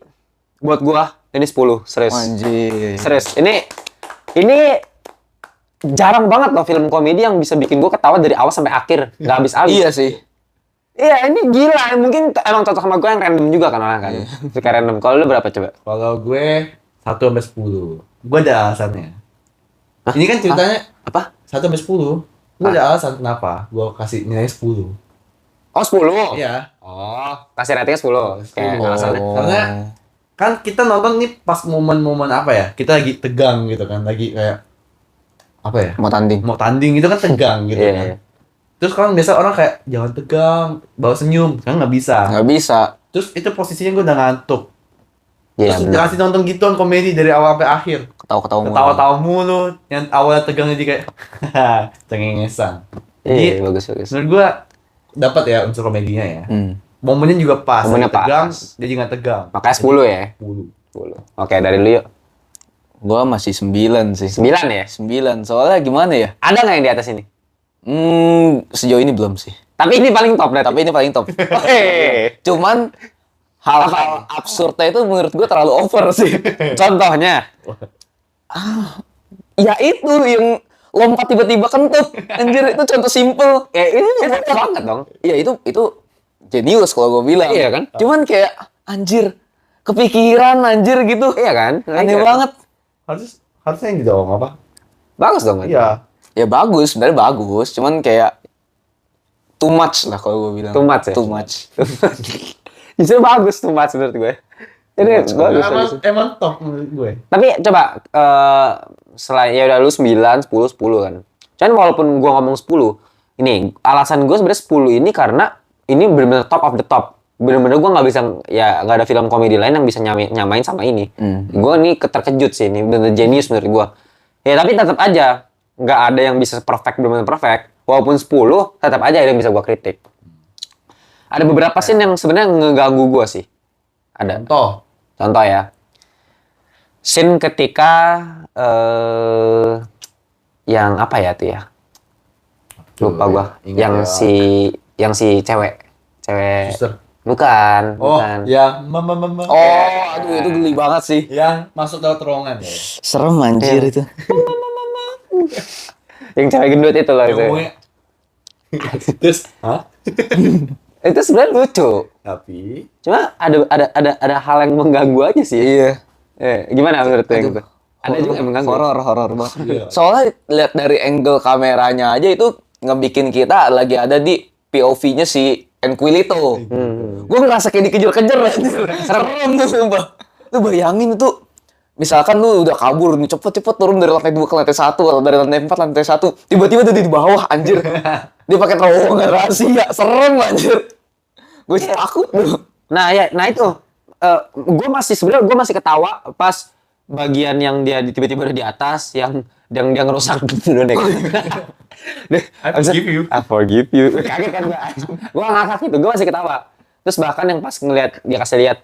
buat gua ini 10, serius.
Anjir.
Serius. Ini jarang banget loh film komedi yang bisa bikin gua ketawa dari awal sampai akhir, nggak habis-habis.
Iya sih.
Iya, ini gila. Mungkin emang cocok sama gue yang random juga kan orang kan. Suka random. Kalau lu berapa coba?
Kalau gue 1 sampai 10. Gue ada alasannya. Ini kan ceritanya
Apa?
1 sampai 10. Gue ada alasan kenapa gue kasih nilai 10.
Oh, 10.
Iya.
Oh, kasih ratingnya 10. Kayak
10.
alasannya.
Karena kan kita nonton nih pas momen-momen apa ya? Kita lagi tegang gitu kan, lagi kayak apa ya?
Mau tanding.
Mau tanding itu kan tegang gitu
Iya,
kan.
iya.
Terus kan biasa orang kayak jangan tegang, bawa senyum, kan nggak bisa.
Nggak bisa.
Terus itu posisinya gue udah ngantuk.
Iya,
Terus
bener.
dikasih nonton gituan komedi dari awal sampai akhir.
Ketawa-ketawa mulu.
Ketawa-tawa mulu, yang awalnya tegang jadi kayak cengengesan.
Iya,
Jadi
bagus.
menurut gue dapat ya unsur komedinya ya. Momennya juga pas.
Momennya
lagi tegang,
pas.
jadi nggak tegang.
Makanya 10 ya.
10.
10. Oke, dari lu yuk.
Gua masih 9 sih.
9 ya?
9. Soalnya gimana ya?
Ada nggak yang di atas ini?
Sejauh ini belum sih.
Tapi ini paling top berarti.
Tapi ini paling top.
Oke.
Cuman hal-hal absurdnya itu menurut gue terlalu over sih.
Contohnya.
Ya itu yang lompat tiba-tiba kentut. Anjir, itu contoh simple.
Ini itu banget dong.
Iya, itu jenius kalau gue bilang.
Iya kan?
Cuman kayak anjir, kepikiran anjir gitu.
Iya kan?
Aneh
Iya.
banget.
Harusnya yang didorong apa?
Bagus dong. Kan?
Iya.
Ya bagus, sebenarnya bagus. Cuman kayak too much lah kalau gue bilang.
Too much ya?
Too much.
Justru bagus tuh mas menurut gue. Ini bagus.
Emang top menurut gue.
Tapi coba selain ya udah lu 9, 10 kan. Cuman walaupun gua ngomong 10, ini alasan gue sebenarnya 10 ini karena ini benar-benar top of the top. Benar-benar gua nggak bisa ya nggak ada film komedi lain yang bisa nyamain sama ini. Gua ini terkejut sih ini benar jenius menurut gua. Ya tapi tetap aja nggak ada yang bisa perfect benar-benar perfect. Walaupun 10 tetap aja ada yang bisa gua kritik. Ada beberapa scene yang sebenarnya ngeganggu gua sih. Ada. Contoh ya. Scene ketika yang apa ya tuh ya? Lupa gua.
Ingat
Yang si cewek.
Suster.
Bukan,
Oh,
bukan.
ya mama.
Oh, aduh itu geli banget sih.
Yang masuk dalam terowongan ya.
Serem anjir itu.
Yang cewek gendut itu loh itu.
Ngomongnya. Terus, hah?
Itu sebenarnya lucu.
Tapi
Cuma ada hal yang mengganggu aja sih.
Iya.
Gimana menurut lu yang gitu? Ada juga yang mengganggu.
Horor banget.
Iya.
Soalnya lihat dari angle kameranya aja itu ngebikin kita lagi ada di POV-nya si Enquilito. Gue ngerasa kayak dikejar-kejar anjir. Serem tuh sumpah. Lu bayangin tuh, misalkan lu udah kabur nih, cepet-cepet turun dari lantai 2 ke lantai 1 atau dari lantai 4 lantai 1, tiba-tiba tuh di bawah anjir. Dia pakai terowongan rahasia, serem anjir. Gue takut tuh.
Nah itu gue masih ketawa pas bagian yang dia tiba-tiba udah di atas yang dia ngerusak dulu deh.
I forgive you.
I forgive you. Kaget kan gue ngakak gitu, gue masih ketawa. Terus bahkan yang pas ngeliat dia kasih lihat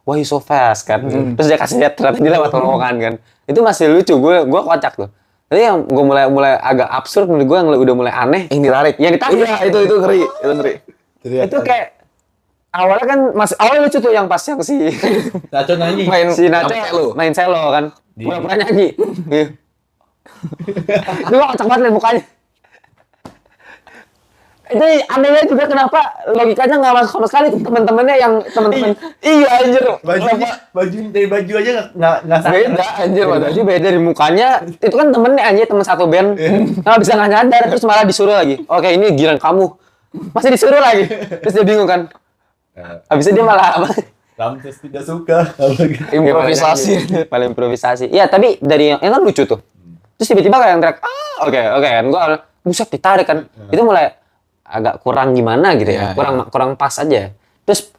why you so fast kan. Terus dia kasih lihat ternyata dia lewat terowongan kan. Itu masih lucu, gue kocak tuh. Tapi yang gue mulai agak absurd menurut gue yang udah mulai aneh.
Yang ditarik.
Yang ditarik.
Iya, itu ngeri. Itu ngeri.
Itu kayak awalnya kan awalnya lucu tuh yang pas yang si
Nacho nyanyi.
si Nacho
cello.
main cello kan. Pura-pura nyanyi. Iya. Itu kocak banget liat mukanya. Itu anehnya juga kenapa logikanya nggak masuk sama sekali teman-temannya yang teman-teman. Iya anjir.
Baju dari baju aja nggak
Beda anjir, baju beda dari mukanya. Itu kan temennya anjir, teman satu band. Nggak bisa nggak nyadar terus malah disuruh lagi. Oke, ini giliran kamu. Masih disuruh lagi. Terus dia bingung kan. Habisnya dia malah apa?
Ramses tidak suka.
Improvisasi.
Paling improvisasi. Ya, tapi dari yang kan lucu tuh. Terus tiba-tiba kayak yang teriak, oke kan. Gua buset ditarik kan. Itu mulai agak kurang gimana gitu ya. Kurang pas aja. Terus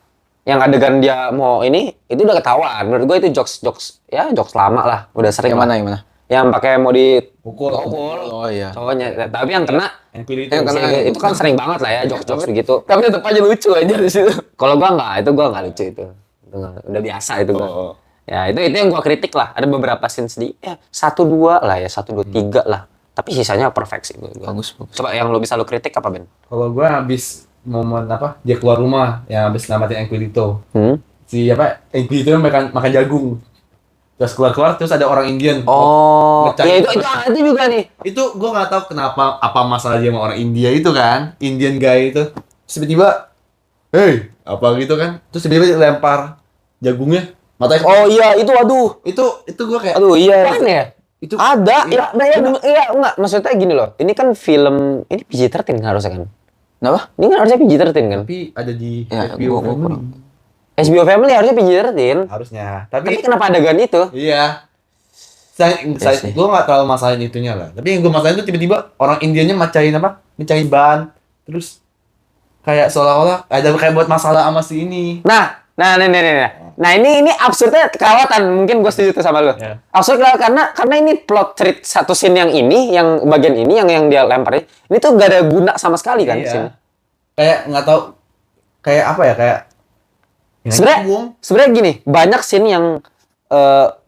yang adegan dia mau ini, itu udah ketahuan. Menurut gua itu jokes lama lah. Udah sering.
Yang mana?
Yang pakai mau
Pukul.
Oh iya.
cowoknya. Tapi yang kena
Enquilito.
itu kan sering banget lah ya jokes gitu.
Tapi tetap aja lucu aja di situ.
Kalau gua nggak lucu itu. Udah biasa itu gua. Ya, itu yang gua kritik lah. Ada beberapa scene sedih. Ya, 1 2 lah ya, 1 2 3 lah. Tapi sisanya perfect sih menurut gua.
Bagus.
Coba yang lo bisa lo kritik apa, Ben?
Kalau gue habis momen apa? Dia keluar rumah yang habis namatin Enquilito. Si Enquilito makan jagung. Terus keluar terus ada orang Indian.
Oh,
ngecari
ya itu juga nih.
Itu gue nggak tahu kenapa apa masalah dia sama orang India itu kan, Indian guy itu. terus tiba-tiba, hey, apa gitu kan? Terus tiba-tiba lempar jagungnya, matanya.
Oh iya, itu aduh.
Itu gue kayak,
Aduh iya.
Mana ya?
itu
Ada.
Ya, nah, ya, enggak. Maksudnya gini loh. Ini kan film, ini PG-13 kan harusnya kan?
Kenapa?
Ini kan harusnya PG-13 kan?
tapi ada di
Ya,
HBO
gua
Family.
kurang.
HBO Family harusnya PG-13.
Harusnya.
Tapi
Tapi
kenapa adegan itu?
iya.
sih.
Gue gak terlalu masalahin itunya lah. Tapi yang gue masalahin tuh tiba-tiba orang Indianya mecahin apa? Mecahin ban. Terus kayak seolah-olah ada kayak buat masalah sama si ini.
Nah. Nah, ini absurdnya kelewatan. Mungkin gue setuju tuh sama lu.
Ya.
Absurd karena ini plot treat satu scene yang ini, yang bagian ini yang dia lemparin. Ini tuh gak ada guna sama sekali kan
Iya.
scene.
Kayak nggak tahu kayak apa ya kayak
Sebenarnya gini, banyak scene yang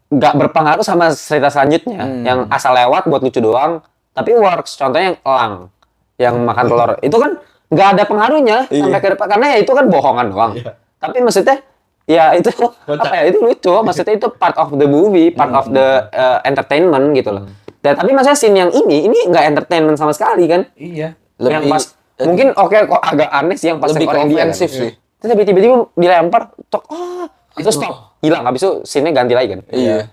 nggak berpengaruh sama cerita selanjutnya, yang asal lewat buat lucu doang, tapi works. Contohnya yang elang, yang makan telur, itu kan nggak ada pengaruhnya sampai ke depan, karena ya itu kan bohongan doang.
Iya.
Tapi maksudnya, ya itu apa ya? Itu lucu, maksudnya itu part of the movie, part of the entertainment gitu loh. Dan tapi maksudnya scene yang ini nggak entertainment sama sekali kan?
Iya.
Yang pas mungkin oke kok agak aneh sih yang pas
Lebih
orang India
ofensif
kan?
sih.
Terus tiba-tiba dilempar, itu stop, hilang. Habis itu scene-nya ganti lagi kan?
Iya.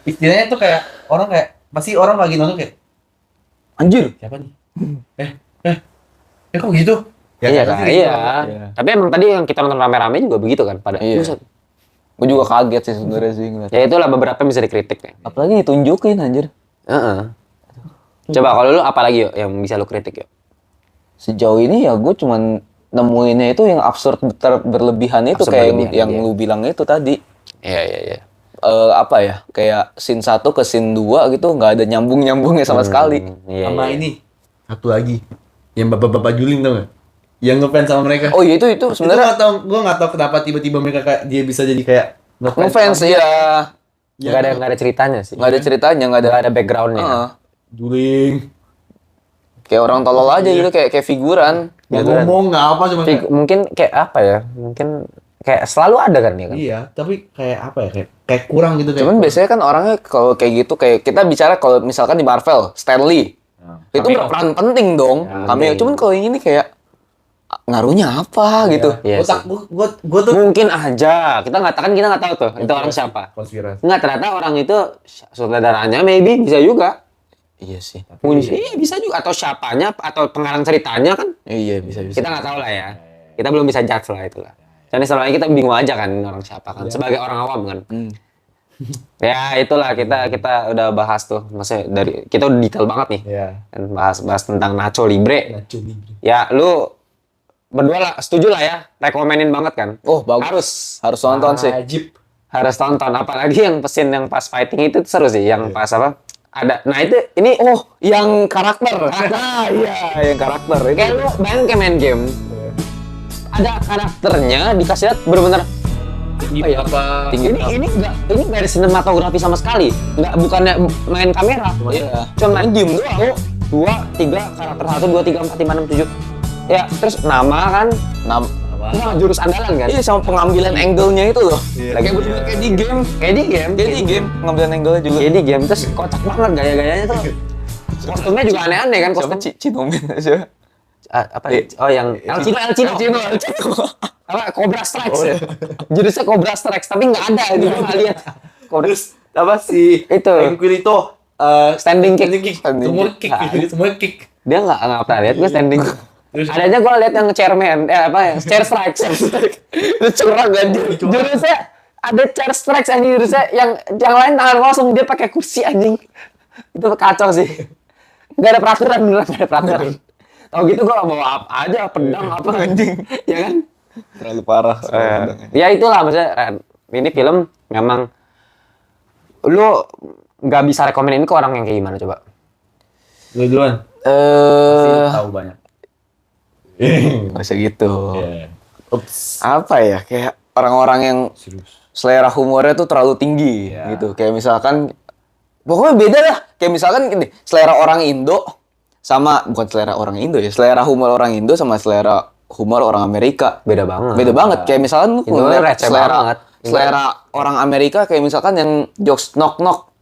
Istilahnya tuh kayak orang kayak pasti orang lagi nonton kayak
Anjir.
siapa nih? Kok gitu? Ya,
Iya
kan,
kan?
pasti
Iya.
gitu.
Iya.
Tapi emang tadi yang kita nonton rame-rame juga begitu kan? Pada
Iya.
buset.
Gue juga kaget sih sebenarnya sih ngeliat.
Ya itulah beberapa yang bisa dikritik ya.
Apalagi ditunjukin anjir.
Heeh. Coba kalau lu apa lagi yuk yang bisa lu kritik yuk?
Sejauh ini ya gue cuman nemuinnya itu yang absurd berlebihan itu
Absurd
kayak
berlebihan,
yang
iya.
lu bilang itu tadi.
Iya.
Apa ya? Kayak scene 1 ke scene 2 gitu nggak ada nyambung-nyambungnya sama sekali.
Iya.
Sama ini satu lagi yang bapak-bapak juling tau gak? Yang ngefans sama mereka.
Oh iya itu
Sebenarnya
sebenarnya
gue nggak tahu kenapa tiba-tiba mereka kayak dia bisa jadi kayak
ngefans
sama dia.
ya.
Ya,
Nggak ada ceritanya sih.
Nggak ada ceritanya, nggak ada.
Nggak ada backgroundnya.
Heeh.
juling.
Kayak orang tolol aja gitu, kayak figuran.
Nggak
Gitu kan.
ngomong nggak apa cuma kayak,
Mungkin kayak apa ya? Mungkin kayak selalu ada kan ya kan?
iya tapi kayak apa ya kayak kurang gitu kayak
Cuman biasanya kan orangnya kalau kayak gitu, kayak kita bicara kalau misalkan di Marvel, Stan Lee. Itu
Cameo.
berperan penting dong. Cameo. Cuman kalau yang ini kayak ngaruhnya apa gitu.
Iya
otak
sih.
gue tuh
Mungkin aja. Kita nggak tahu tuh itu orang siapa.
konspirasi.
Nggak, ternyata orang itu saudaranya maybe bisa juga.
Iya sih.
Iya bisa juga, atau siapanya atau pengarang ceritanya kan
Iya bisa.
kita nggak tahu lah ya. Kita belum bisa judge lah itulah. Jadi selama ini kita bingung aja kan ini orang siapa kan sebagai orang awam kan. Ya itulah kita udah bahas tuh, maksudnya dari kita udah detail banget nih.
Iya.
Dan bahas tentang Nacho Libre.
Nacho Libre.
Ya lu berdua lah setuju lah ya, rekomenin banget kan.
Oh bagus. Harus nonton sih.
Wajib.
Harus tonton, apalagi yang pesin yang pas fighting itu seru sih, yang pas apa? Ada. Nah, itu ini
Yang karakter. Nah iya, yang karakter. Ini
kayak lu bayangin kayak main game. Ada karakternya dikasih lihat benar-benar
Apa?
ini nggak ada sinematografi sama sekali. Bukannya main kamera.
Iya.
Cuma main diem doang. 2, 3 karakter 1 2 3 4 5 6 7. Ya, terus nama kan. Nah, jurus andalan kan.
Iya sama pengambilan angle-nya itu loh.
Kayak betul kayak di game. Kayak di game.
Pengambilan angle-nya juga.
Kayak di game. Terus kocak banget gaya-gayanya tuh. Kostumnya juga aneh-aneh kan
Siapa
kostum.
Cinomen siapa?
Apa? Oh, yang El Chino. Apa? Cobra Strikes. Jurusnya Cobra Strikes, tapi nggak ada itu gua nggak lihat.
Terus apa sih?
Itu.
Inquilito
Standing kick.
Semua kick gitu, semua kick.
Dia nggak pernah lihat gue standing.
Terus-
Adanya gue lihat yang chairman, chair strikes. Itu curang anjing. Jurusnya ada chair strikes anjing, jurusnya yang lain tangan kosong, dia pakai kursi anjing. Itu kacau sih. Gak ada peraturan, beneran gak ada peraturan. Tau gitu gue bawa apa aja, pedang apa anjing. Ya kan?
Terlalu parah.
Ya itulah maksudnya, Ren. Ini film memang lu nggak bisa rekomen ini ke orang yang kayak gimana coba?
Lu duluan. Tahu banyak.
Nggak usah gitu.
Ups.
Apa ya, kayak orang-orang yang selera humornya tuh terlalu tinggi
Iya.
gitu. Kayak misalkan, pokoknya beda lah. Kayak misalkan gini, selera orang Indo sama, bukan selera orang Indo ya, selera humor orang Indo sama selera humor orang Amerika.
Beda banget.
Beda banget. Kayak misalkan lu
Itu
ngeliat
receh banget.
selera orang Amerika kayak misalkan yang jokes knock-knock.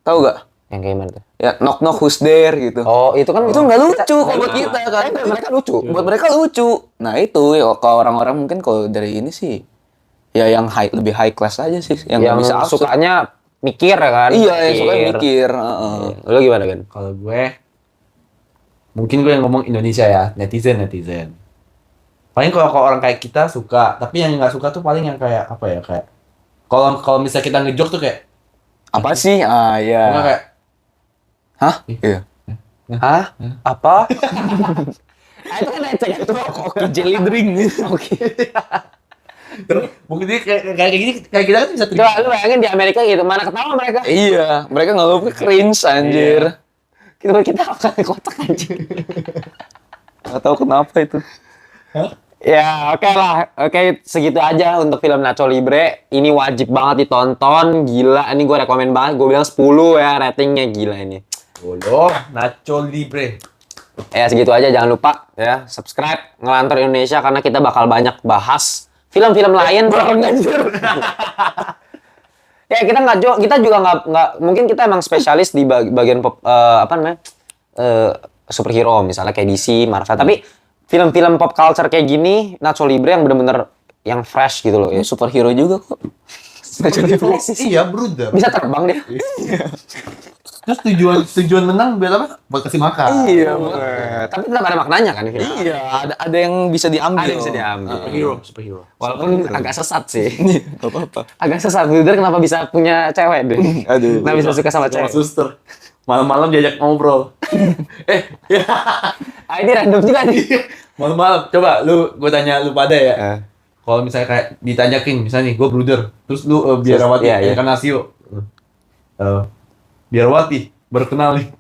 Tahu gak?
Yang kayak gimana tuh?
Ya knock knock who's there gitu.
Oh, itu kan
Itu nggak lucu kalau buat kita kan.
Buat mereka lucu.
Buat mereka lucu. Nah itu ya kalau orang-orang mungkin kalau dari ini sih ya yang lebih high class aja sih yang nggak bisa absurd.
sukanya mikir ya kan?
Iya, yang suka mikir. Heeh.
Lu gimana kan?
Kalau gue, mungkin gue yang ngomong Indonesia ya, netizen. Paling kalau orang kayak kita suka, tapi yang nggak suka tuh paling yang kayak apa ya, kayak kalau misalnya kita ngejok tuh kayak
Apa sih? Ah ya.
enggak kayak
Hah? Iya.
Hah? Apa?
Itu kan leceh itu koki jelly drink. Oke.
terus mungkin dia kayak gini kayak kita kan bisa
Coba lu bayangin di Amerika gitu, mana ketawa mereka?
Iya, mereka nganggapnya cringe anjir.
Kita akan kotak anjir.
Nggak tahu kenapa itu.
Ya oke lah, oke segitu aja untuk film Nacho Libre. Ini wajib banget ditonton, gila. Ini gue rekomen banget, gue bilang 10 ya ratingnya, gila ini.
Nacho Libre.
Ya segitu aja, jangan lupa ya subscribe Ngelantur Indonesia karena kita bakal banyak bahas film-film lain. Ya kita juga nggak mungkin kita emang spesialis di bagian pop, apa namanya superhero misalnya kayak DC, Marvel. Tapi film-film pop culture kayak gini, Nacho Libre yang bener-bener yang fresh gitu loh. Ya.
Superhero juga kok.
Iya, brother.
Bisa terbang dia.
Terus tujuan menang biar apa? Buat kasih makan.
Iya,
Tapi tetap ada maknanya kan film.
iya, ada yang bisa diambil.
Ada yang bisa diambil.
Superhero.
Walaupun agak sesat sih.
Gak apa-apa.
Agak sesat. Brother kenapa bisa punya cewek deh?
Aduh.
Kenapa bisa suka sama
Sama
cewek?
suster. Malam-malam diajak ngobrol.
Ah, ini random juga nih.
Malam-malam. Coba gue tanya lu pada ya. Kalau misalnya kayak ditanyakin, misalnya nih, gue brother. Terus lu biarawati,
Iya, iya.
Encarnacio. Biarawati, baru kenal nih.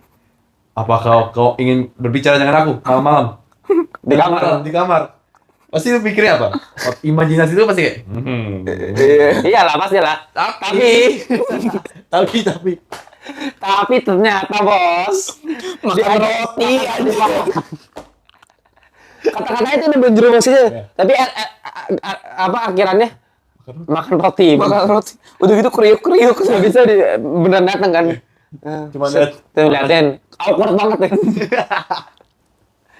Apakah kau ingin berbicara dengan aku malam-malam?
Di kamar.
Di kamar. Pasti lu pikirnya apa? Imajinasi lu pasti kayak,
Iyalah pasti lah. Tapi ternyata bos makan roti aja. Kata-katanya itu udah menjerumus aja. Tapi apa akhirannya? Makan roti.
Udah gitu kriuk-kriuk.
Nggak bisa beneran datang kan?
cuma lihat.
Tuh liatin, awkward banget ya.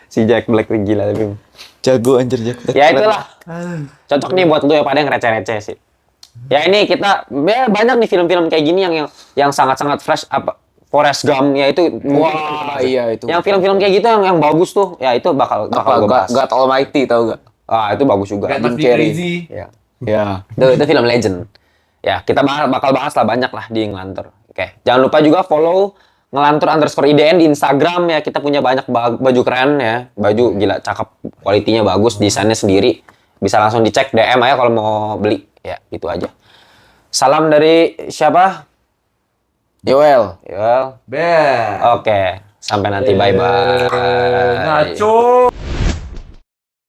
Si Jack Black gila tapi.
Jago anjir Jack.
Ya itulah. Cocok nih buat lu ya pada yang receh-receh sih. Ya ini kita ya banyak nih film-film kayak gini yang sangat-sangat fresh apa Forrest Gump ya itu
Wah, iya itu.
Yang film-film kayak gitu yang bagus tuh ya itu bakal gue bahas.
God Almighty tau gak?
Ah itu bagus juga.
Kayak Mas
Jim Carrey.
Crazy.
Ya.
Ya.
Itu film legend. Ya kita bakal bahas lah banyak lah di Ngelantur. Oke, jangan lupa juga follow Ngelantur_IDN di Instagram ya. Kita punya banyak baju keren ya. Baju gila cakep, kualitinya bagus, desainnya sendiri. Bisa langsung dicek DM aja kalau mau beli. Ya, itu aja. Salam dari siapa?
Yoel.
Yoel.
Beh.
Oke, sampai nanti bye-bye.
Nacho.